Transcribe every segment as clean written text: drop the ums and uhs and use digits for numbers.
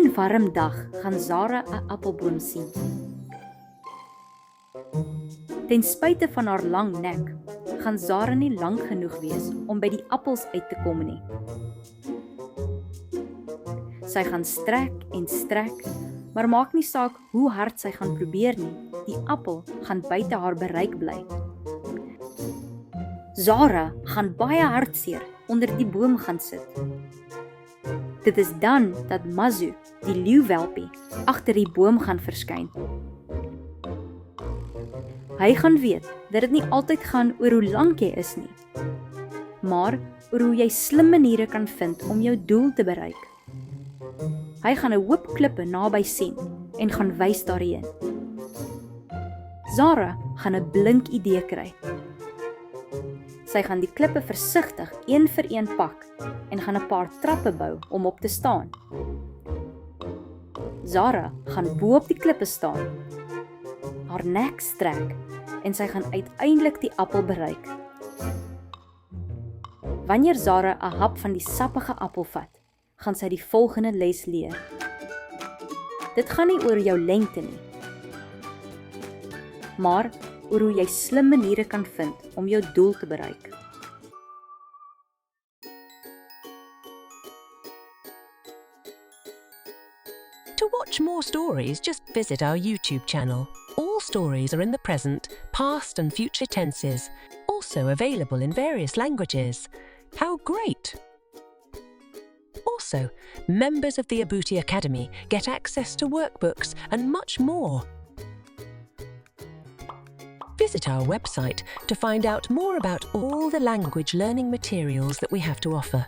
een warm dag gaan Zara 'n appelboom sien. Ten spyte van haar lang nek, gaan Zara nie lank genoeg wees om by die appels uit te kom nie. Sy gaan strek en strek, maar maak nie saak hoe hard sy gaan probeer nie, die appel gaan buite haar bereik bly. Zara gaan baie hartseer onder die boom gaan sit. Dit is dan dat Mazu, die leeuwelpie, agter die boom gaan verskyn. Hy gaan weet dat dit nie altyd gaan oor hoe lank jy is nie, maar oor hoe jy slim maniere kan vind om jou doel te bereik. Hy gaan 'n hoop klippe naby sien en gaan wys daarheen. Zara gaan 'n blink idee kry. Sy gaan die klippe versigtig een vir een pak en gaan 'n paar trappe bou om op te staan. Zara gaan bo op die klippe staan, haar nek strek en sy gaan uiteindelik die appel bereik. Wanneer Zara 'n hap van die sappige appel vat, gaan sy die volgende les leer. Dit gaan nie oor jou lengte nie, maar oor hoe jy slim maniere kan vind om jou doel te bereik. To watch more stories, just visit our YouTube channel. All stories are in the present, past and future tenses, also available in various languages. How great! Also, members of the Abuti Academy get access to workbooks and much more. Visit our website to find out more about all the language learning materials that we have to offer.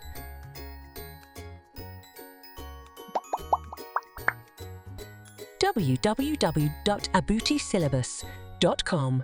www.abutisyllabus.com